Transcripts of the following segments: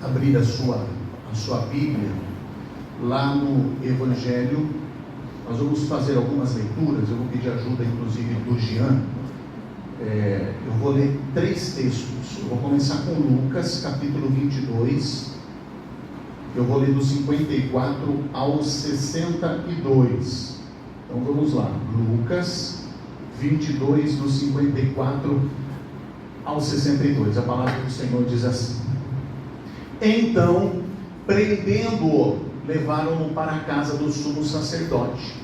abrir a sua Bíblia lá no Evangelho, nós vamos fazer algumas leituras. Eu vou pedir ajuda inclusive do Jean. Eu vou ler 3 textos. Eu vou começar com Lucas capítulo 22. Eu vou ler do 54 ao 62. Então vamos lá, Lucas 22, do 54 ao 62. A palavra do Senhor diz assim: Então, prendendo-o, levaram-no para a casa do sumo sacerdote.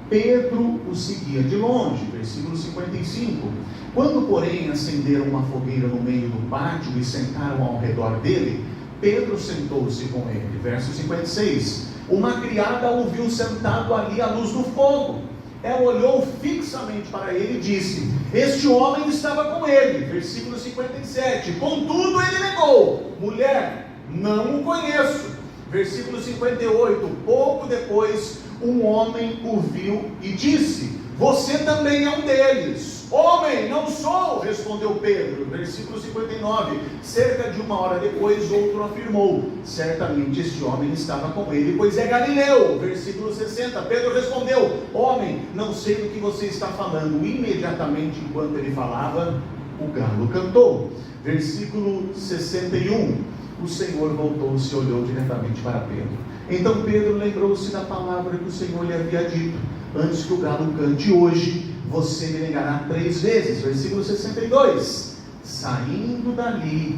Pedro o seguia de longe. Versículo 55. Quando, porém, acenderam uma fogueira no meio do pátio e sentaram ao redor dele, Pedro sentou-se com ele. Verso 56. Uma criada o viu sentado ali à luz do fogo. Ela olhou fixamente para ele e disse: Este homem estava com ele. Versículo 57. Contudo ele negou: Mulher, não o conheço. Versículo 58. Pouco depois um homem o viu e disse: Você também é um deles. Homem, não sou, respondeu Pedro. Versículo 59. Cerca de uma hora depois outro afirmou: Certamente este homem estava com ele, pois é galileu. Versículo 60. Pedro respondeu: Homem, não sei do que você está falando. Imediatamente enquanto ele falava, o galo cantou. Versículo 61. O Senhor voltou-se e olhou diretamente para Pedro. Então Pedro lembrou-se da palavra que o Senhor lhe havia dito: Antes que o galo cante hoje, você me negará 3 vezes. Versículo 62. Saindo dali,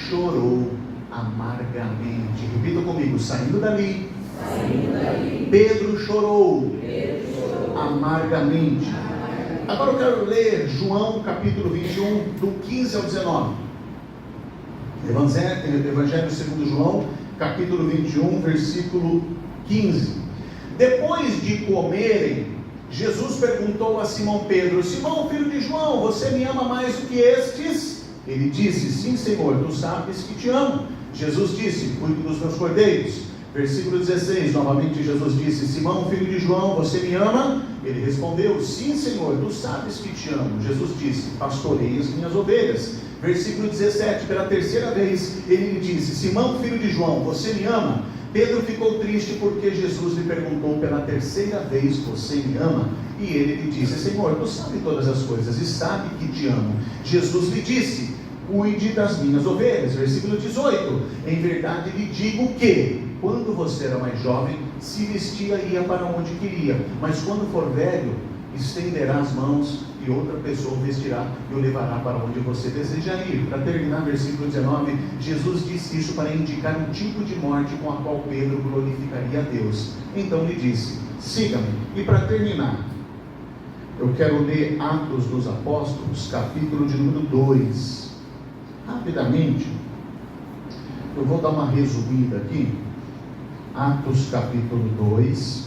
chorou amargamente. Repita comigo: saindo dali, Pedro chorou amargamente. Agora eu quero ler João capítulo 21, do 15 ao 19. Evangelho segundo João, capítulo 21, versículo 15. Depois de comerem, Jesus perguntou a Simão Pedro: Simão, filho de João, você me ama mais do que estes? Ele disse: Sim, Senhor, tu sabes que te amo. Jesus disse: Cuide dos meus cordeiros. Versículo 16, novamente Jesus disse: Simão, filho de João, você me ama? Ele respondeu: Sim, Senhor, tu sabes que te amo. Jesus disse: Pastorei as minhas ovelhas. Versículo 17, pela 3ª vez, ele lhe disse: Simão, filho de João, você me ama? Pedro ficou triste porque Jesus lhe perguntou pela 3ª vez: Você me ama? E ele lhe disse: Senhor, tu sabes todas as coisas e sabe que te amo. Jesus lhe disse: Cuide das minhas ovelhas. Versículo 18. Em verdade lhe digo que, quando você era mais jovem, se vestia e ia para onde queria, mas quando for velho, estenderá as mãos e outra pessoa o vestirá e o levará para onde você deseja ir. Para terminar, versículo 19, Jesus disse isso para indicar um tipo de morte com a qual Pedro glorificaria a Deus. Então lhe disse: Siga-me. E para terminar, eu quero ler Atos dos Apóstolos, capítulo de número 2. Rapidamente, eu vou dar uma resumida aqui. Atos capítulo 2.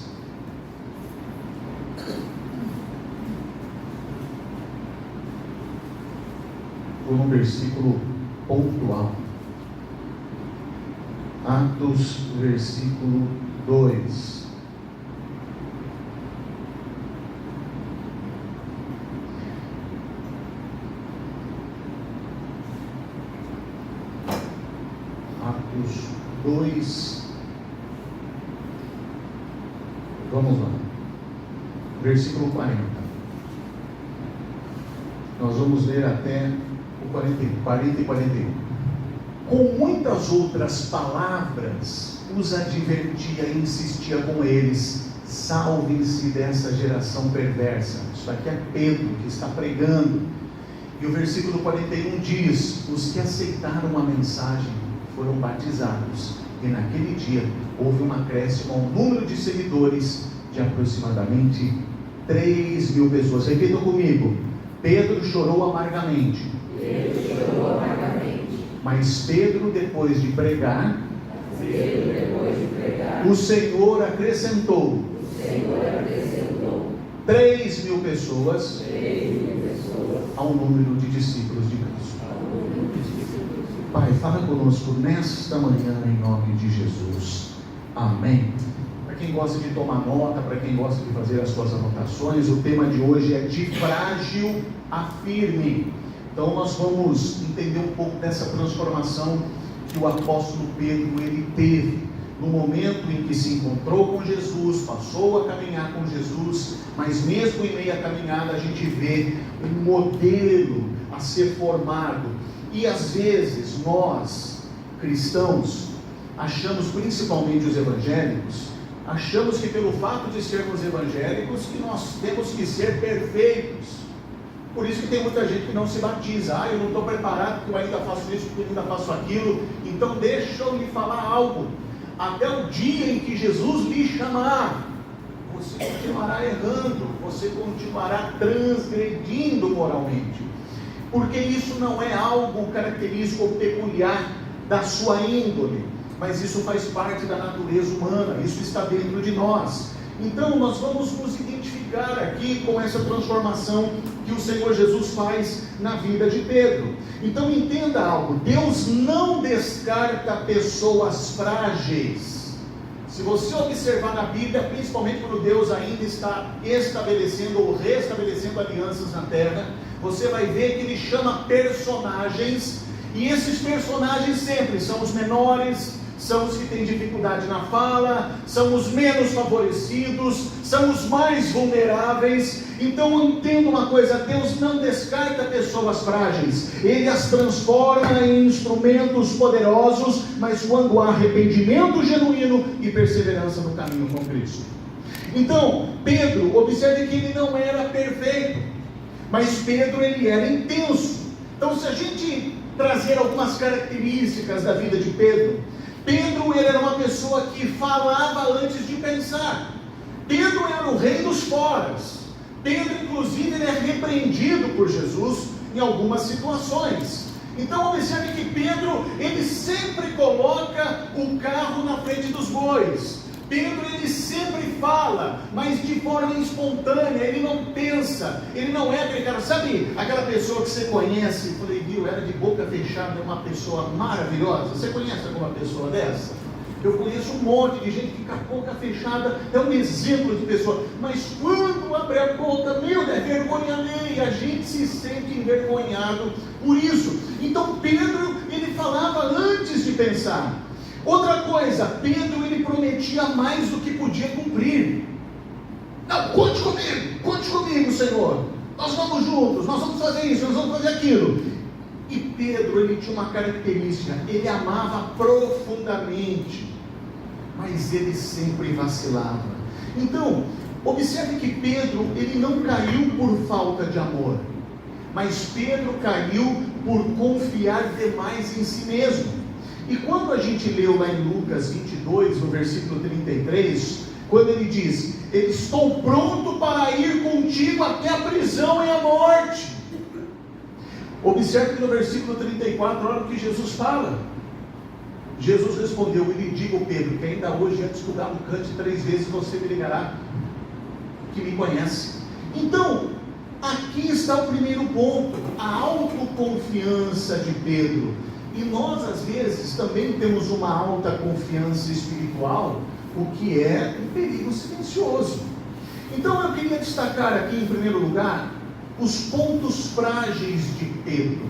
Um versículo pontual. Atos, versículo 2. Atos 2. Vamos lá. Versículo 40. Nós vamos ler até 40 e 41. Com muitas outras palavras os advertia e insistia com eles: salvem-se dessa geração perversa. Isso aqui é Pedro que está pregando. E o versículo 41 diz: os que aceitaram a mensagem foram batizados, e naquele dia houve um acréscimo ao número de seguidores de aproximadamente 3.000 pessoas. Repitam comigo: Pedro chorou amargamente. Mas Pedro, depois de pregar, o Senhor acrescentou 3.000 pessoas ao número de discípulos de Cristo. Pai, fala conosco nesta manhã em nome de Jesus. Amém. Para quem gosta de tomar nota, para quem gosta de fazer as suas anotações, o tema de hoje é de frágil a firme. Então nós vamos entender um pouco dessa transformação que o apóstolo Pedro ele teve no momento em que se encontrou com Jesus, passou a caminhar com Jesus, mas mesmo em meio à caminhada a gente vê um modelo a ser formado. E às vezes nós, cristãos, achamos, principalmente os evangélicos, achamos que pelo fato de sermos evangélicos, que nós temos que ser perfeitos. Por isso que tem muita gente que não se batiza. Eu não estou preparado porque eu ainda faço isso, porque eu ainda faço aquilo. Então deixa eu lhe falar algo. Até o dia em que Jesus lhe chamar, você continuará errando, você continuará transgredindo moralmente. Porque isso não é algo característico ou peculiar da sua índole, mas isso faz parte da natureza humana, isso está dentro de nós. Então nós vamos nos identificar aqui com essa transformação que o Senhor Jesus faz na vida de Pedro. Então entenda algo, Deus não descarta pessoas frágeis. Se você observar na Bíblia, principalmente quando Deus ainda está estabelecendo ou restabelecendo alianças na terra, você vai ver que Ele chama personagens, e esses personagens sempre são os menores, são os que têm dificuldade na fala, são os menos favorecidos, são os mais vulneráveis. Então entenda uma coisa, Deus não descarta pessoas frágeis, Ele as transforma em instrumentos poderosos, mas quando há arrependimento genuíno e perseverança no caminho com Cristo. Então, Pedro, observe que ele não era perfeito, mas Pedro ele era intenso. Então se a gente trazer algumas características da vida de Pedro, Pedro ele era uma pessoa que falava antes de pensar. Pedro era o rei dos foras. Pedro inclusive ele é repreendido por Jesus em algumas situações. Então observe que Pedro ele sempre coloca o carro na frente dos bois. Pedro ele sempre fala, mas de forma espontânea, ele não pensa, ele não é aquele cara, sabe aquela pessoa que você conhece, eu falei, viu, era de boca fechada, é uma pessoa maravilhosa. Você conhece alguma pessoa dessa? Eu conheço um monte de gente que com a boca fechada é um exemplo de pessoa, mas quando abre a boca, meu, é vergonha alheia, a gente se sente envergonhado por isso. Então Pedro ele falava antes de pensar. Outra coisa, Pedro ele prometia mais do que podia cumprir. Não, conte comigo, Senhor, nós vamos juntos, nós vamos fazer isso, nós vamos fazer aquilo. E Pedro ele tinha uma característica, ele amava profundamente, mas ele sempre vacilava. Então, observe que Pedro ele não caiu por falta de amor, mas Pedro caiu por confiar demais em si mesmo. E quando a gente leu lá em Lucas 22, no versículo 33, quando ele diz, estou pronto para ir contigo até a prisão e a morte. Observe que no versículo 34, olha o que Jesus fala. Jesus respondeu, e lhe digo, Pedro, que ainda hoje antes que o galo cante 3 vezes, você me ligará, que me conhece. Então, aqui está o primeiro ponto, a autoconfiança de Pedro. E nós às vezes também temos uma alta confiança espiritual, o que é um perigo silencioso. Então eu queria destacar aqui em primeiro lugar os pontos frágeis de Pedro.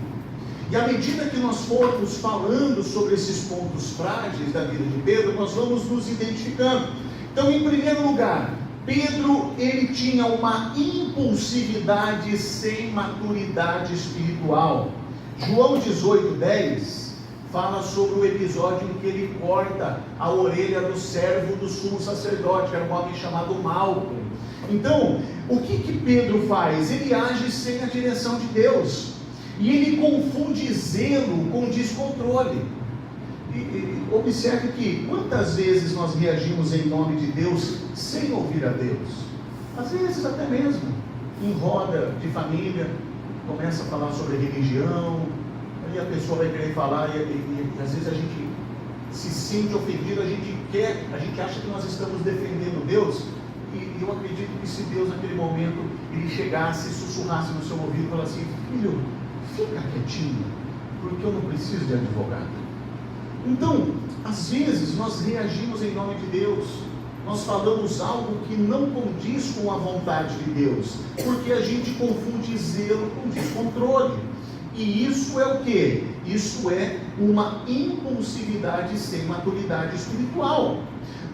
E à medida que nós formos falando sobre esses pontos frágeis da vida de Pedro, nós vamos nos identificando. Então em primeiro lugar, Pedro ele tinha uma impulsividade sem maturidade espiritual. João 18:10 fala sobre o episódio em que ele corta a orelha do servo do sumo sacerdote, que era um homem chamado Malco. Então, o que Pedro faz? Ele age sem a direção de Deus, e ele confunde zelo com descontrole. E observe que quantas vezes nós reagimos em nome de Deus sem ouvir a Deus? Às vezes até mesmo em roda de família, começa a falar sobre religião, aí a pessoa vai querer falar e às vezes a gente se sente ofendido, a gente acha que nós estamos defendendo Deus, e eu acredito que se Deus naquele momento ele chegasse e sussurrasse no seu ouvido e falasse assim, filho, fica quietinho, porque eu não preciso de advogado. Então, às vezes nós reagimos em nome de Deus, nós falamos algo que não condiz com a vontade de Deus, porque a gente confunde zelo com descontrole. E isso é o que? Isso é uma impulsividade sem maturidade espiritual.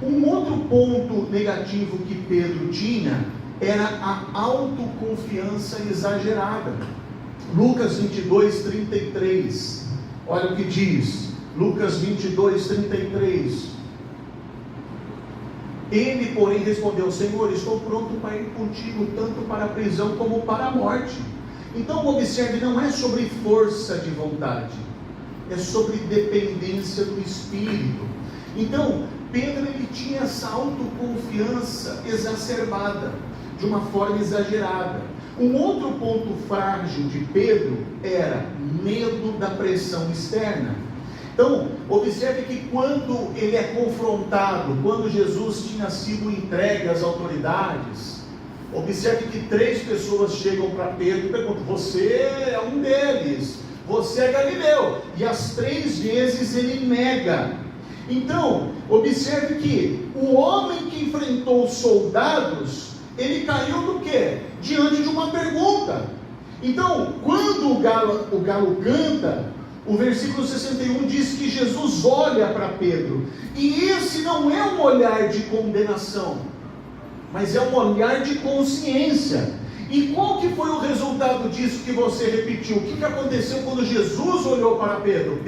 Um outro ponto negativo que Pedro tinha era a autoconfiança exagerada. Lucas 22, 33, olha o que diz, Lucas 22, 33. Ele, porém, respondeu: Senhor, estou pronto para ir contigo, tanto para a prisão como para a morte. Então, observe, não é sobre força de vontade, é sobre dependência do Espírito. Então, Pedro, ele tinha essa autoconfiança exacerbada, de uma forma exagerada. Um outro ponto frágil de Pedro era medo da pressão externa. Então, observe que quando ele é confrontado, quando Jesus tinha sido entregue às autoridades, observe que 3 pessoas chegam para Pedro e perguntam: você é um deles, você é Galileu, e as 3 vezes ele nega. Então, observe que o homem que enfrentou os soldados, ele caiu do quê? Diante de uma pergunta. Então, quando o galo canta, o versículo 61 diz que Jesus olha para Pedro, e esse não é um olhar de condenação, mas é um olhar de consciência. E qual que foi o resultado disso que você repetiu? O que aconteceu quando Jesus olhou para Pedro?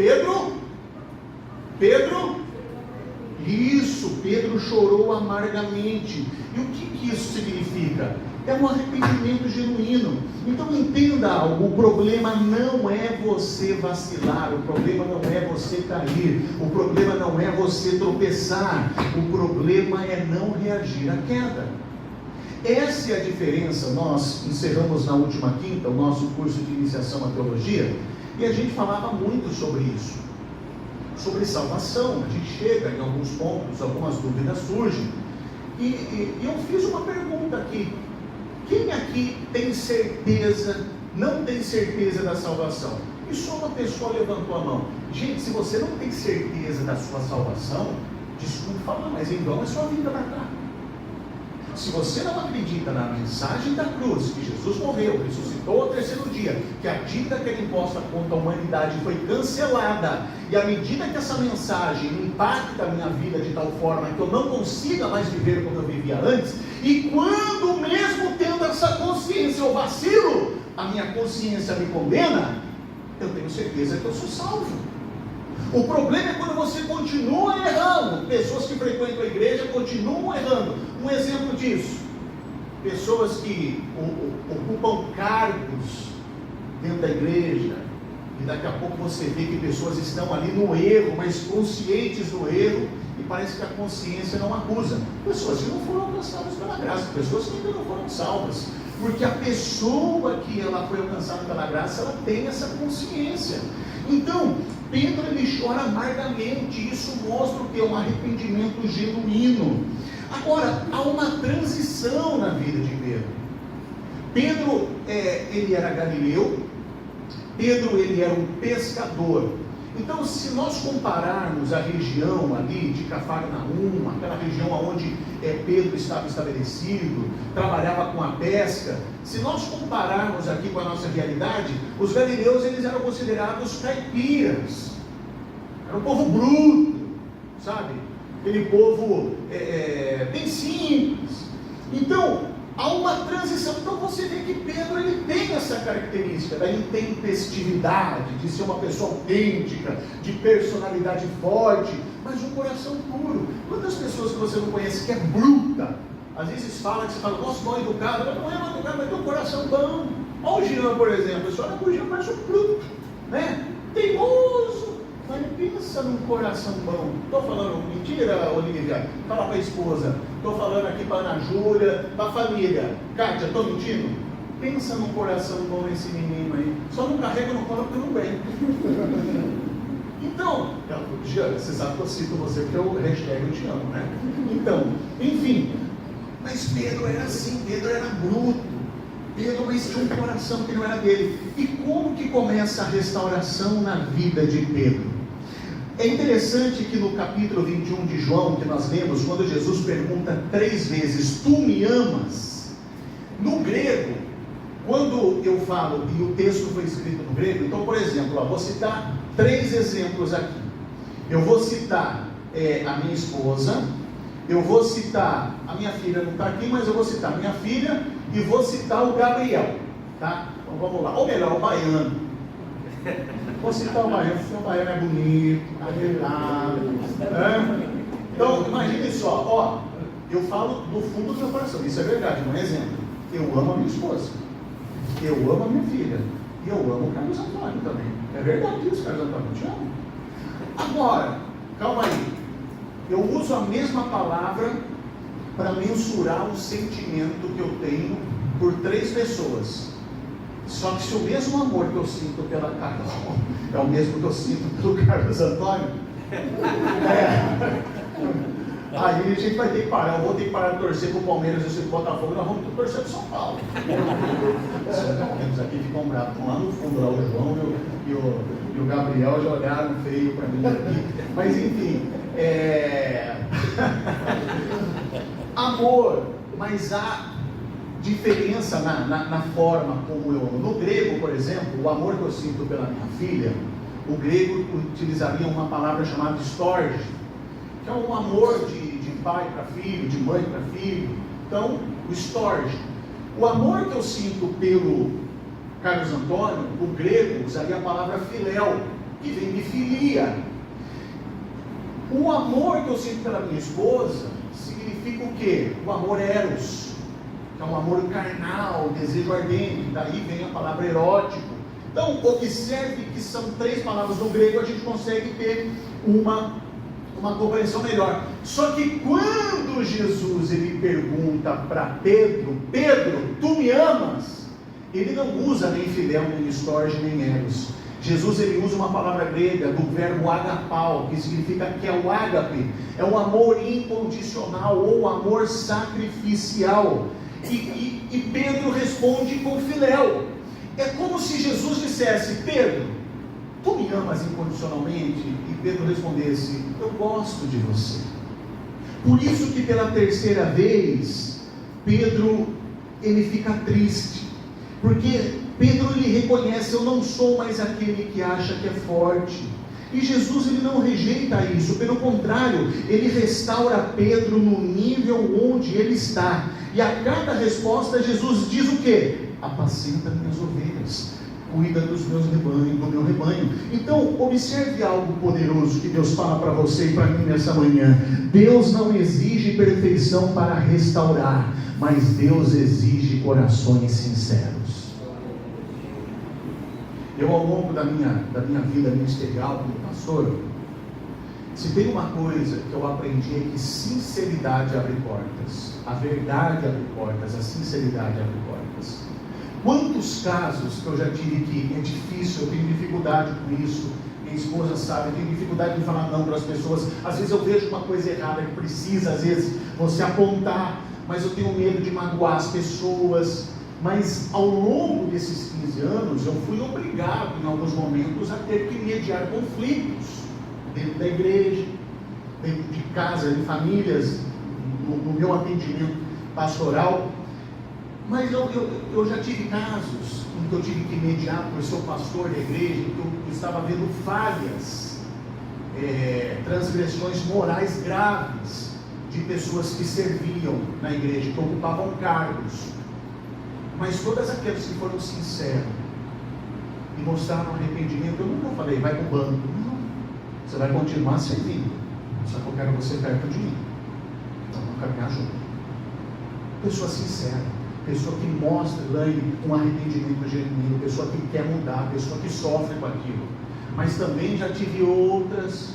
Pedro chorou amargamente. E o que isso significa? É um arrependimento genuíno. Então entenda algo: o problema não é você vacilar, o problema não é você cair, o problema não é você tropeçar, o problema é não reagir à queda. Essa é a diferença. Nós encerramos na última quinta o nosso curso de iniciação à teologia, e a gente falava muito sobre isso, sobre salvação. A gente chega em alguns pontos, algumas dúvidas surgem, e eu fiz uma pergunta aqui: quem aqui tem certeza, não tem certeza da salvação? E só uma pessoa levantou a mão. Gente, se você não tem certeza da sua salvação, desculpe falar, mas então é sua vida para cá. Se você não acredita na mensagem da cruz, que Jesus morreu, ressuscitou ao 3º dia, que a dívida que era imposta contra a humanidade foi cancelada, e à medida que essa mensagem impacta a minha vida de tal forma que eu não consiga mais viver como eu vivia antes, e quando mesmo tendo essa consciência eu vacilo, a minha consciência me condena, eu tenho certeza que eu sou salvo. O problema é quando você continua errando. Pessoas que frequentam a igreja continuam errando. Um exemplo disso: pessoas que ocupam cargos dentro da igreja, e daqui a pouco você vê que pessoas estão ali no erro, mas conscientes do erro, e parece que a consciência não acusa. Pessoas que não foram alcançadas pela graça, pessoas que ainda não foram salvas, porque a pessoa que ela foi alcançada pela graça, ela tem essa consciência. Então, Pedro, ele chora amargamente. Isso mostra o que é um arrependimento genuíno. Agora, há uma transição na vida de Pedro. Pedro, ele era galileu. Pedro, ele era um pescador. Então, se nós compararmos a região ali de Cafarnaum, aquela região onde Pedro estava estabelecido, trabalhava com a pesca, se nós compararmos aqui com a nossa realidade, os galileus, eles eram considerados caipiras, era um povo bruto, sabe? Aquele povo bem simples. Então, há uma transição. Então você vê que Pedro, ele tem essa característica da intempestividade, de ser uma pessoa autêntica, de personalidade forte, mas um coração puro. Quantas pessoas que você não conhece que é bruta, às vezes fala, que você fala: nossa, mal educado, mas não é mal educado, mas tem um coração bom. Olha o Jean, por exemplo. Você olha para o Jean, parece um bruto, né? Teimoso. Mas pensa num coração bom. Estou falando mentira, Olivia? Fala para a esposa. Estou falando aqui para a Ana Júlia, para a família. Kátia, estou mentindo? Pensa num coração bom nesse menino aí. Só não carrega no colo porque não vem. Então, Jean, você sabe que eu cito você porque eu hashtag eu te amo, né? Então, enfim. Mas Pedro era assim, Pedro era bruto. Pedro, mas tinha um coração que não era dele. E como que começa a restauração na vida de Pedro? É interessante que no capítulo 21 de João, que nós lemos, quando Jesus pergunta 3 vezes: tu me amas? No grego, quando eu falo, e o texto foi escrito no grego, então, por exemplo, vou citar 3 exemplos aqui. Eu vou citar a minha esposa, eu vou citar, a minha filha não está aqui, mas eu vou citar a minha filha e vou citar o Gabriel, tá? Então vamos lá, ou melhor, o baiano. Vou citar o baiano, porque o baiano é bonito, arreglado, né? Então, imagine só, ó, eu falo do fundo do meu coração, isso é verdade, um exemplo. Eu amo a minha esposa, eu amo a minha filha, e eu amo o Carlos Antônio também. É verdade isso, Carlos Antônio, eu te amo. Agora, calma aí, eu uso a mesma palavra para mensurar o sentimento que eu tenho por 3 pessoas. Só que se o mesmo amor que eu sinto pela Carol é o mesmo que eu sinto pelo Carlos Antônio, aí a gente vai ter que parar. Eu vou ter que parar de torcer para o Palmeiras e o Botafogo, nós vamos torcer para o São Paulo. Os aqui ficam bravos, estão lá no fundo, lá o João e o Gabriel já olharam feio para mim aqui. Mas enfim, amor, mas há diferença na forma como eu amo. No grego, por exemplo, o amor que eu sinto pela minha filha, o grego utilizaria uma palavra chamada storge, que é um amor de pai para filho, de mãe para filho. Então, o storge. O amor que eu sinto pelo Carlos Antônio, o grego usaria a palavra filéu, que vem de filia. O amor que eu sinto pela minha esposa significa o quê? O amor eros, que é um amor carnal, desejo ardente. Daí vem a palavra erótico. Então, observe que são 3 palavras no grego, a gente consegue ter uma compreensão melhor. Só que quando Jesus ele pergunta para Pedro, Pedro, tu me amas? Ele não usa nem filéu, nem storge, nem eros. Jesus ele usa uma palavra grega do verbo agapau, que significa que é o ágape, é um amor incondicional ou amor sacrificial. E Pedro responde com filéu. É como se Jesus dissesse: Pedro, tu me amas incondicionalmente? E Pedro respondesse: eu gosto de você. Por isso que pela 3ª vez Pedro ele fica triste, porque Pedro ele reconhece: eu não sou mais aquele que acha que é forte. E Jesus ele não rejeita isso, pelo contrário, ele restaura Pedro no nível onde ele está. E a cada resposta Jesus diz o quê? Apacenta minhas ovelhas, cuida dos meus rebanhos, do meu rebanho. Então, observe algo poderoso que Deus fala para você e para mim nessa manhã. Deus não exige perfeição para restaurar, mas Deus exige corações sinceros. Eu, ao longo da minha vida ministerial como pastor, se tem uma coisa que eu aprendi é que sinceridade abre portas, a verdade abre portas, a sinceridade abre portas. Quantos casos que eu já tive que é difícil, eu tenho dificuldade com isso, minha esposa sabe, eu tenho dificuldade de falar não para as pessoas. Às vezes eu vejo uma coisa errada que precisa, às vezes, você apontar, mas eu tenho medo de magoar as pessoas. Mas ao longo desses 15 anos, eu fui obrigado em alguns momentos a ter que mediar conflitos dentro da igreja, dentro de casa, de famílias, no meu atendimento pastoral. Mas eu já tive casos em que eu tive que mediar por ser pastor da igreja, que eu estava vendo falhas, transgressões morais graves de pessoas que serviam na igreja, que ocupavam cargos. Mas todas aquelas que foram sinceras e mostraram arrependimento, eu nunca falei, vai para o banco. Não, você vai continuar servindo, só que eu quero você perto de mim. Então vamos caminhar junto. Pessoa sincera, pessoa que mostra um arrependimento genuíno, pessoa que quer mudar, pessoa que sofre com aquilo. Mas também já tive outras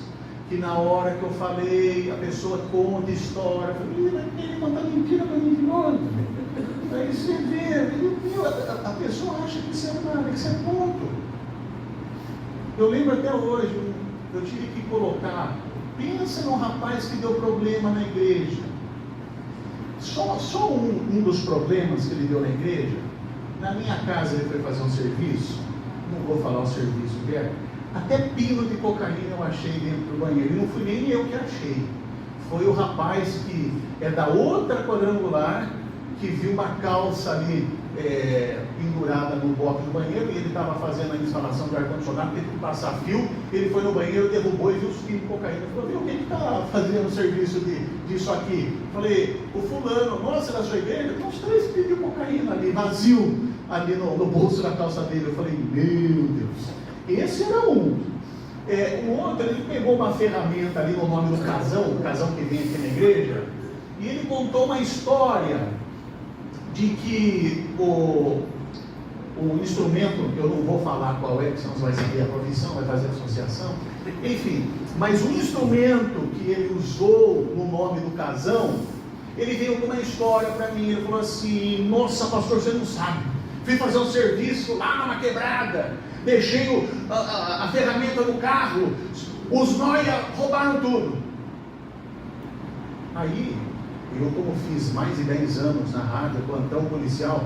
que na hora que eu falei, a pessoa conta história, ele conta mentira para mim de novo. Aí você vê, a pessoa acha que isso é nada, que isso é ponto. Eu lembro até hoje, eu tive que colocar, pensa num rapaz que deu problema na igreja. Só um dos problemas que ele deu na igreja, na minha casa ele foi fazer um serviço, não vou falar o serviço que era, até pino de cocaína eu achei dentro do banheiro, e não fui nem eu que achei, foi o rapaz que é da outra quadrangular, que viu uma calça ali pendurada no box do banheiro, e ele estava fazendo a instalação do ar-condicionado, teve que passar fio, ele foi no banheiro, derrubou e viu os fios de cocaína. Ele falou: viu, quem está fazendo o serviço disso aqui? Falei: o fulano. Nossa, da sua igreja tem uns 3 fios de cocaína ali, vazio, ali no bolso da calça dele. Eu falei: meu Deus. Esse era um. O outro, ele pegou uma ferramenta ali no nome do casão, o casão que vem aqui na igreja, e ele contou uma história de que o instrumento, eu não vou falar qual é, senão você vai saber a profissão, vai fazer associação, enfim, mas o instrumento que ele usou no nome do casão, ele veio com uma história para mim. Ele falou assim: nossa, pastor, você não sabe, fui fazer um serviço lá numa quebrada, deixei a ferramenta no carro, os noia roubaram tudo. Aí, eu, como fiz mais de 10 anos na rádio, plantão policial,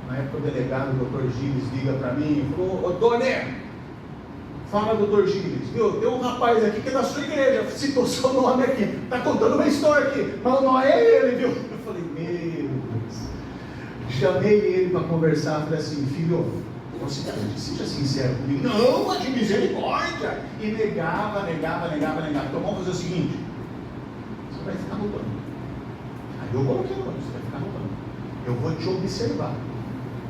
na época o delegado, o doutor Gilles, liga para mim e falou: ô Doné, fala, doutor Gilles, viu, tem um rapaz aqui que é da sua igreja, citou seu nome aqui, está contando uma história aqui, mas não é ele, viu? Eu falei: meu Deus. Chamei ele para conversar, falei assim: filho, você seja sincero comigo. Não, mas de misericórdia. E negava. Então vamos fazer o seguinte: você vai ficar roubando. Aí eu coloquei no nome: você vai ficar roubando. Eu vou te observar.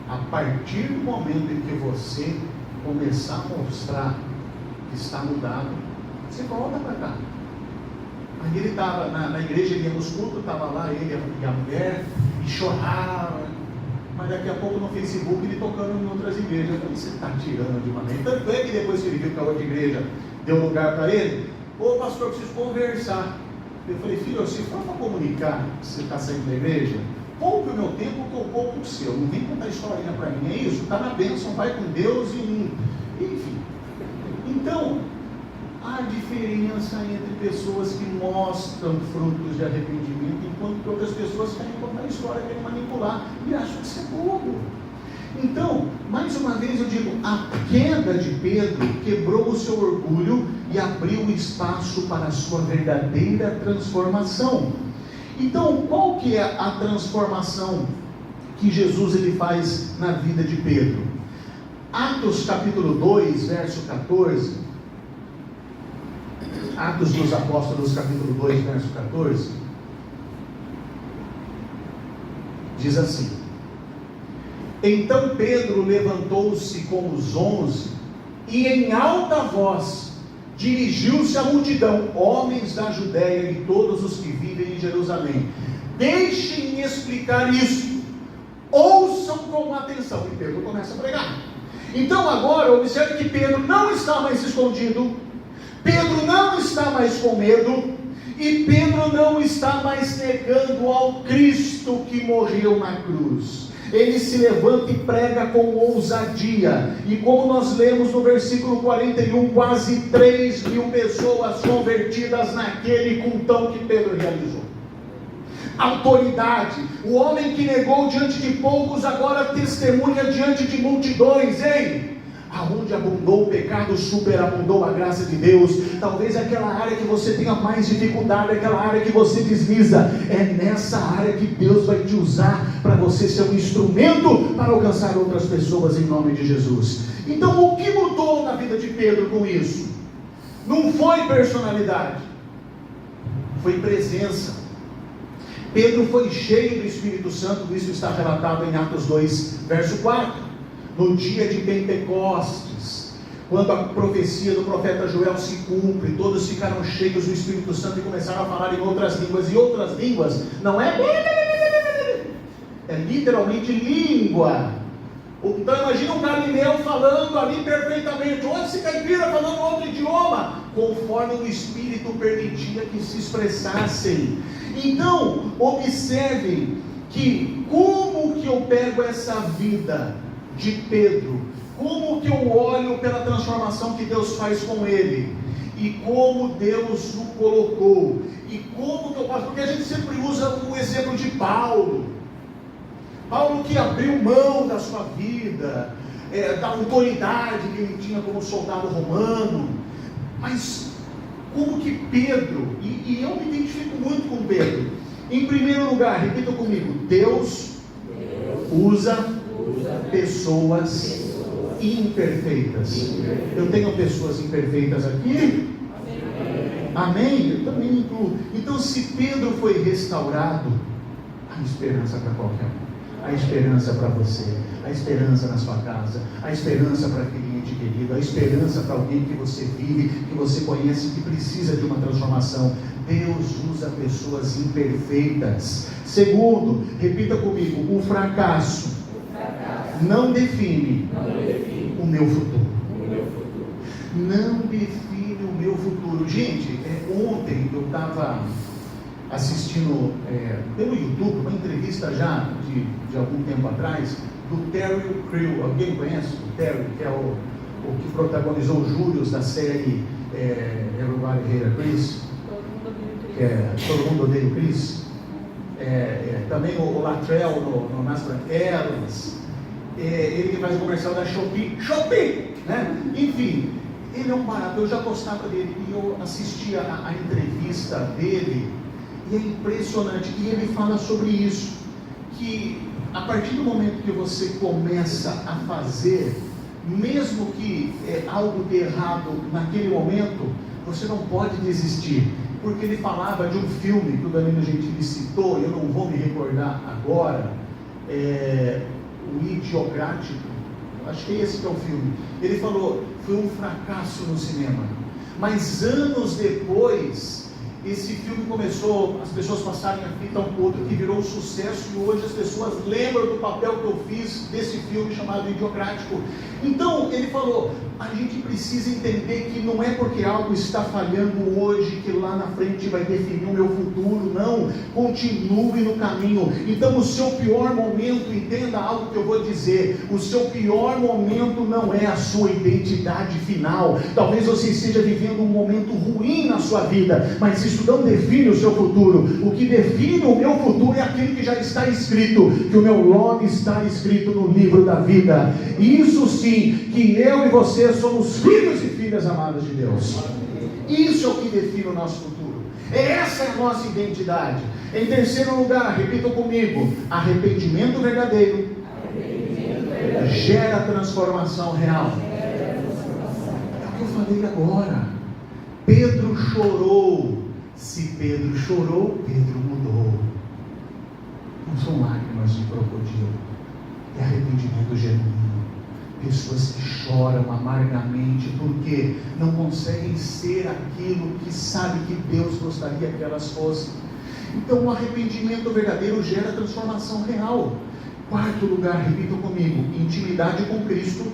A partir do momento em que você começar a mostrar que está mudado, você volta para cá. Aí ele estava na igreja, ele ia nos cultos, estava lá ele e a mulher, e chorava. Mas daqui a pouco no Facebook ele tocando em outras igrejas. Eu falei: você está tirando de maneira. Tanto é que depois que ele viu que a outra igreja deu lugar para ele: ô pastor, eu preciso conversar. Eu falei: filho, se for para comunicar que você está saindo da igreja, poupe o meu tempo que eu poupo o seu. Não vem contar historinha para mim. É isso, está na bênção, vai com Deus e enfim. Então, há diferença entre pessoas que mostram frutos de arrependimento, enquanto que outras pessoas querem contar história, querem manipular e acham que isso é bobo. Então, mais uma vez eu digo, a queda de Pedro quebrou o seu orgulho e abriu espaço para a sua verdadeira transformação. Então, qual que é a transformação que Jesus ele faz na vida de Pedro? Atos capítulo 2, verso 14. Atos dos Apóstolos capítulo 2, verso 14. Diz assim: então Pedro levantou-se com os 11 e em alta voz dirigiu-se à multidão: homens da Judéia e todos os que vivem em Jerusalém, deixem-me explicar isso, ouçam com atenção. E Pedro começa a pregar. Então agora observe que Pedro não está mais escondido, Pedro não está mais com medo, e Pedro não está mais negando ao Cristo que morreu na cruz. Ele se levanta e prega com ousadia, e como nós lemos no versículo 41, quase 3.000 pessoas convertidas naquele cultão que Pedro realizou. Autoridade, o homem que negou diante de poucos, agora testemunha diante de multidões. Ei, aonde abundou o pecado, superabundou a graça de Deus. Talvez aquela área que você tenha mais dificuldade, aquela área que você desliza, é nessa área que Deus vai te usar para você ser um instrumento para alcançar outras pessoas em nome de Jesus. Então o que mudou na vida de Pedro com isso? Não foi personalidade, foi presença. Pedro foi cheio do Espírito Santo, isso está relatado em Atos 2, verso 4. No dia de Pentecostes, quando a profecia do profeta Joel se cumpre, todos ficaram cheios do Espírito Santo e começaram a falar em outras línguas. E outras línguas não é literalmente língua. Então imagina um Galileu falando ali perfeitamente, ou esse caipira falando outro idioma, conforme o Espírito permitia que se expressassem. Então observe que como que eu pego essa vida de Pedro, como que eu olho pela transformação que Deus faz com ele, e como Deus o colocou, e como que eu faço, porque a gente sempre usa o exemplo de Paulo que abriu mão da sua vida, da autoridade que ele tinha como soldado romano. Mas como que Pedro, e eu me identifico muito com Pedro. Em primeiro lugar, repita comigo: Deus usa pessoas imperfeitas. Eu tenho pessoas imperfeitas aqui? Amém? Eu também incluo. Então, se Pedro foi restaurado, há esperança para qualquer um. Há esperança para você, há esperança na sua casa, há esperança para aquele ente querido, há esperança para alguém que você vive, que você conhece, que precisa de uma transformação. Deus usa pessoas imperfeitas. Segundo, repita comigo: o fracasso não define o meu futuro. Não define o meu futuro. Gente, ontem eu estava assistindo pelo YouTube uma entrevista já de algum tempo atrás do Terry Crew. Alguém conhece o Terry, que é o que protagonizou o Július da série Everybody Hate Chris? Todo mundo odeia o Chris. Também o Latrell no National Airlines. Ele faz o comercial da Shopee, né? Enfim, ele é um barato. Eu já gostava dele e eu assisti a entrevista dele e é impressionante. E ele fala sobre isso, que a partir do momento que você começa a fazer, mesmo que algo dê errado naquele momento, você não pode desistir. Porque ele falava de um filme que o Danilo Gentili citou, eu não vou me recordar agora, o Idiocrático, acho que é esse que é o filme. Ele falou, foi um fracasso no cinema, mas anos depois esse filme começou, as pessoas passarem a fita um outro, que virou um sucesso, e hoje as pessoas lembram do papel que eu fiz desse filme chamado Idiocrático. Então ele falou, a gente precisa entender que não é porque algo está falhando hoje que lá na frente vai definir o meu futuro. Não, continue no caminho. Então o seu pior momento, entenda algo que eu vou dizer, o seu pior momento não é a sua identidade final. Talvez você esteja vivendo um momento ruim na sua vida, mas isso não define o seu futuro. O que define o meu futuro é aquilo que já está escrito, que o meu nome está escrito no livro da vida. Isso sim, que eu e você somos filhos e filhas amadas de Deus. Isso é o que define o nosso futuro. Essa é a nossa identidade. Em terceiro lugar, repitam comigo: arrependimento verdadeiro gera transformação real. É o que eu falei agora. Pedro chorou. Se Pedro chorou, Pedro mudou. Não são lágrimas de crocodilo, é arrependimento genuíno. Pessoas que choram amargamente porque não conseguem ser aquilo que sabe que Deus gostaria que elas fossem. Então o arrependimento verdadeiro gera transformação real. Quarto lugar, repitam comigo: intimidade com Cristo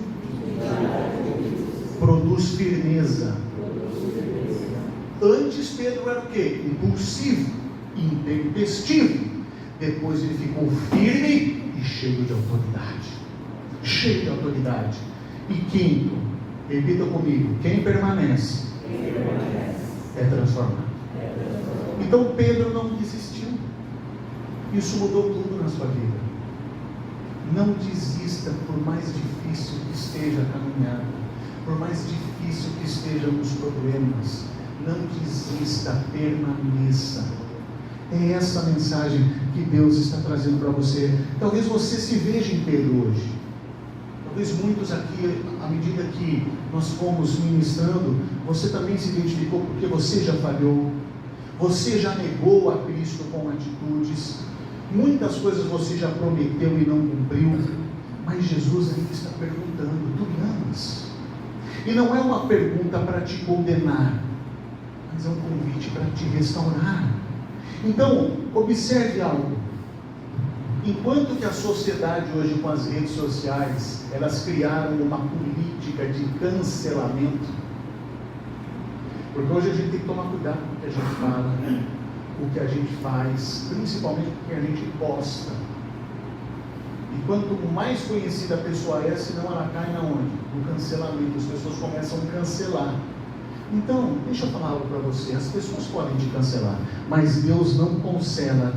produz firmeza. Antes Pedro era o quê? Impulsivo, intempestivo. Depois ele ficou firme e cheio de autoridade. Cheio de autoridade. E quinto, repita comigo: quem permanece é transformado. Então Pedro não desistiu. Isso mudou tudo na sua vida. Não desista, por mais difícil que esteja a caminhada, por mais difícil que estejam os problemas. Não desista, permaneça. É essa mensagem que Deus está trazendo para você. Talvez você se veja em Pedro hoje. Talvez muitos aqui, à medida que nós fomos ministrando, você também se identificou porque você já falhou. Você já negou a Cristo com atitudes. Muitas coisas você já prometeu e não cumpriu. Mas Jesus ainda está perguntando: tu me amas? E não é uma pergunta para te condenar, mas é um convite para te restaurar. Então, observe algo. Enquanto que a sociedade hoje, com as redes sociais, elas criaram uma política de cancelamento, porque hoje a gente tem que tomar cuidado com o que a gente fala, o que a gente faz, principalmente o que a gente posta. E quanto mais conhecida a pessoa é, senão ela cai na onde? No cancelamento. As pessoas começam a cancelar. Então, deixa eu falar algo para você. As pessoas podem te cancelar, mas Deus não cancela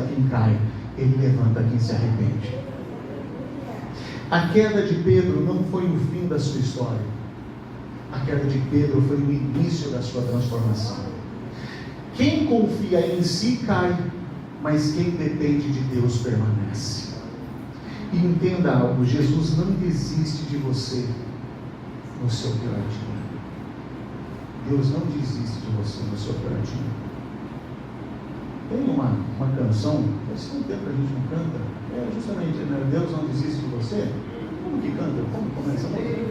quem cai. Ele levanta quem se arrepende. A queda de Pedro não foi o fim da sua história. A queda de Pedro foi o início da sua transformação. Quem confia em si cai, mas quem depende de Deus permanece. E entenda algo: Jesus não desiste de você no seu pior dia. Deus não desiste de você no seu pior dia. Tem uma canção, faz tanto tempo que a gente não canta, justamente, né? Deus não desiste de você. Como que canta? Como começa a música?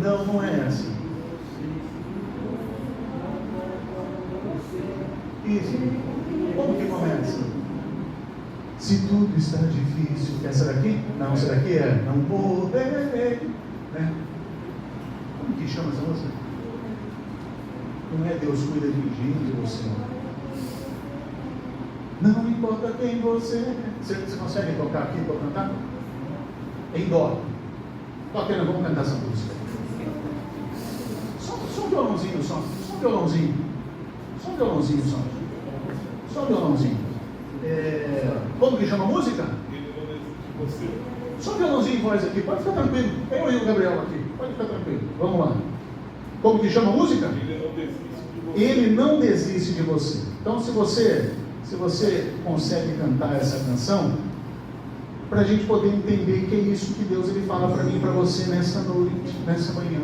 Não é essa. Isso. Como que começa? Se tudo está difícil. Essa daqui? Não, essa daqui é não poderei, né? Como que chama essa música? Não é Deus cuida de você. Não importa quem você é. Você consegue tocar aqui para cantar? Em dó. Toca, nós vamos cantar essa música. Só um violãozinho, só um violãozinho. Só um violãozinho, só um violãozinho. Como que chama a música? Só um violãozinho em voz aqui, pode ficar tranquilo. Eu e o Gabriel aqui, pode ficar tranquilo. Vamos lá. Como que chama a música? Ele não desiste de você. Então, se você consegue cantar essa canção, para a gente poder entender que é isso que Deus ele fala para mim e para você nessa noite, nessa manhã.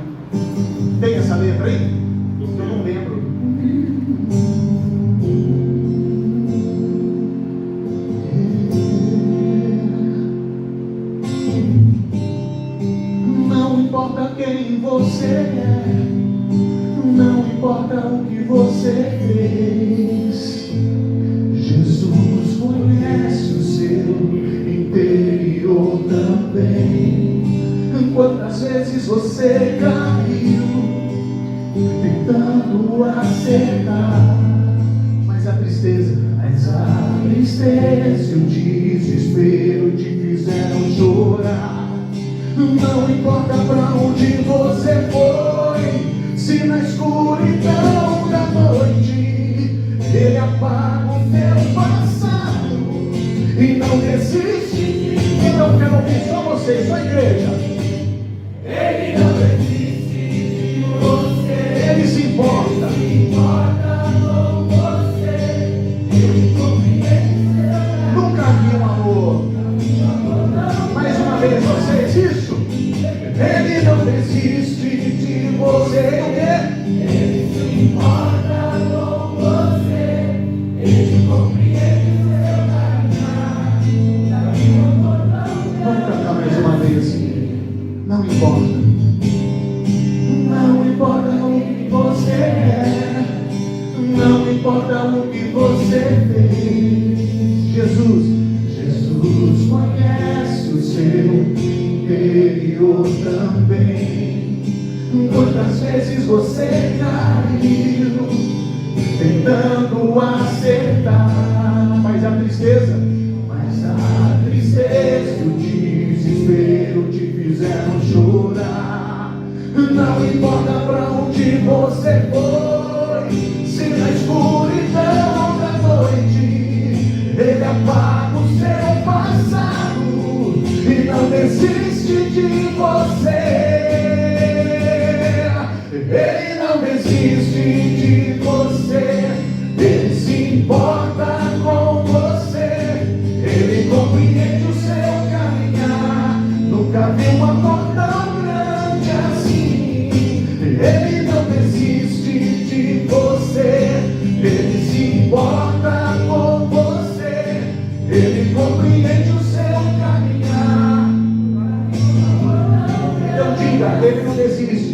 Tem essa letra aí? Eu não lembro. Não importa quem você é, não importa o que você fez, Jesus conhece o seu interior também. Quantas vezes você caiu tentando acertar, mas a tristeza e o desespero te fizeram chorar. Não importa pra onde você foi, se na escuridão da noite Ele apaga o teu passado e não desiste. Então quero ouvir só vocês, só a igreja. Ele não desiste de você. Ele se importa. Com você. Ele compreende. Nunca vi um amor. Mais uma vez vocês, isso. Ele não desiste de você. O quê? Ele se importa com você. Ele compreende o seu caminhar. Vamos cantar mais uma vez. Não importa. Não importa o que você é. Não importa o que você fez. Jesus conhece o seu interior também. Quantas vezes você caiu tentando acertar, mas a tristeza e o desespero te fizeram chorar. Não importa pra onde você foi, se na escuridão da noite Ele apaga o seu passado e não desiste de você. Ele não desiste de você. Ele se importa com você. Ele compreende o seu caminhar. Nunca vi um amor tão grande assim. Ele não desiste de você. Ele se importa com você. Ele compreende o seu caminhar. Então diga, ele não desiste.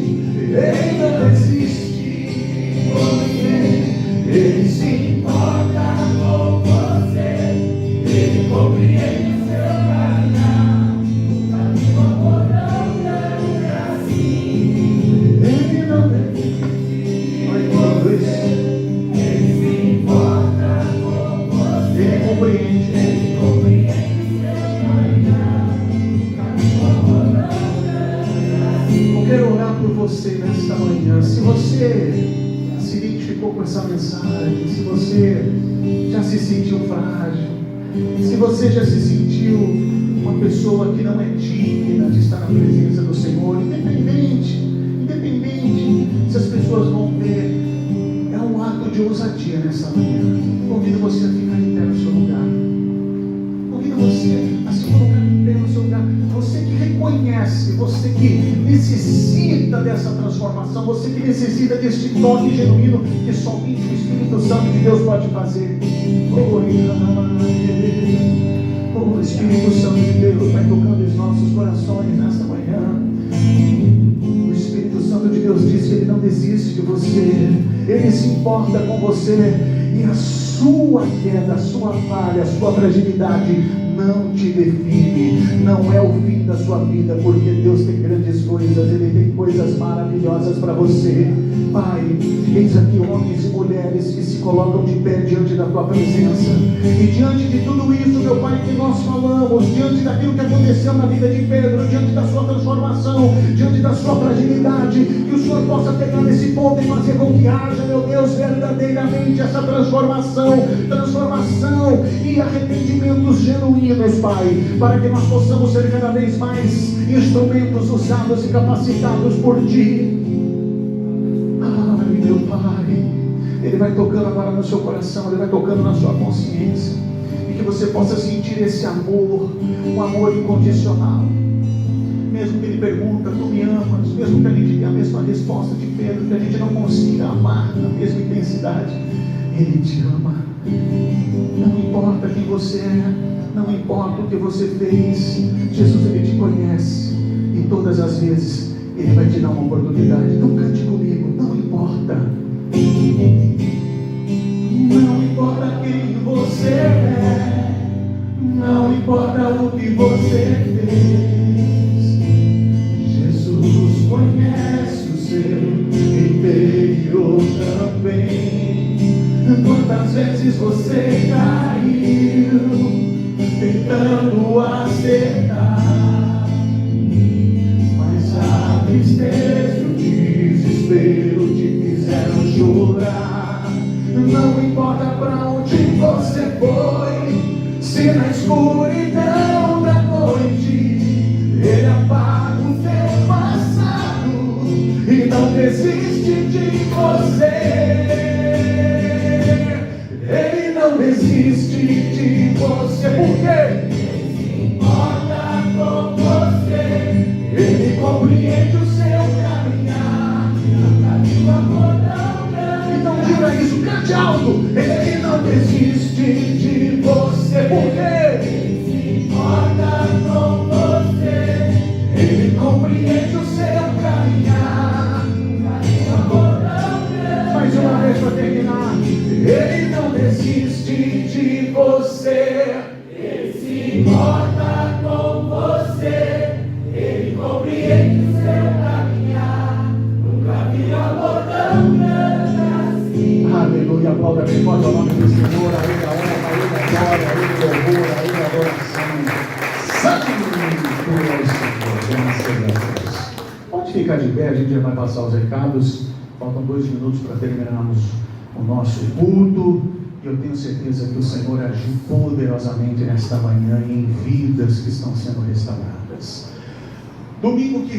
Ele não desiste. Ele se importa com você. Ele compreende o seu caminhar. Nunca vi um amor tão grande assim. Ele não desiste. Ele se importa com você. Ele compreende. Ele compreende o seu caminhar. Nunca vi um amor tão grande assim. Eu quero orar por você nesta manhã. Se você se identificou com essa mensagem, se você já se sentiu frágil, se você já se sentiu uma pessoa que não é digna de estar na presença do Senhor, independente se as pessoas vão ver, é um ato de ousadia nessa manhã. Convido você a ficar em pé no seu lugar. Convido você a se se colocar em pé no seu lugar. Você que reconhece, você que necessita dessa transformação, você que necessita deste toque genuíno que somente o Espírito Santo de Deus pode fazer. O Espírito Santo de Deus vai tocando os nossos corações nesta manhã. O Espírito Santo de Deus diz que Ele não desiste de você, Ele se importa com você, e a sua queda, a sua falha, a sua fragilidade não te define, não é o fim da sua vida, porque Deus tem grandes coisas, Ele tem coisas maravilhosas para você. Pai, eis aqui homens e mulheres que se colocam de pé diante da Tua presença, e diante de tudo isso, meu Pai, que nós falamos, diante daquilo que aconteceu na vida de Pedro, diante da sua transformação, diante da sua fragilidade, que o Senhor possa pegar nesse ponto e fazer com que haja, meu Deus, verdadeiramente essa transformação e arrependimentos genuínos, Pai, para que nós possamos ser cada vez mais instrumentos usados e capacitados por Ti. Ai, meu Pai, Ele vai tocando agora no seu coração, Ele vai tocando na sua consciência, e que você possa sentir esse amor, um amor incondicional. Mesmo que Ele pergunta, tu me amas? Mesmo que a gente tenha a mesma resposta de Pedro, que a gente não consiga amar na mesma intensidade, Ele te ama. Não importa quem você é, não importa o que você fez, Jesus, Ele te conhece, e todas as vezes Ele vai te dar uma oportunidade. Não cante comigo, não importa. Não importa quem você é, não importa o que você fez, Jesus conhece o seu interior também. Quantas vezes você caiu tentando acertar, mas a tristeza e o desespero te fizeram chorar. Não importa pra onde você foi, se na escuridão da noite Ele apaga o teu passado e não desiste de você. Ele não desiste de você. Por quê? Ele se importa com você. Ele compreende o seu caminhar. Então diga isso, cante alto. Ele não desiste de você. Por quê? Ele se importa com você. Ele compreende o seu caminhar. Mais uma vez para terminar. Ele não desiste de você. Ele se importa com você. Ele compreende o seu caminhar. Nunca vi amor tão grande assim. Aleluia, aplauda bem forte o nome do Senhor. A Ele a honra, a Ele a glória, a Ele o louvor, a Ele a adoração. Santo é o Senhor, graças a Deus. Pode ficar de pé, a gente já vai passar os recados. Faltam 2 minutos para terminarmos o nosso culto, e eu tenho certeza que o Senhor agiu poderosamente nesta manhã em vidas que estão sendo restauradas. Domingo que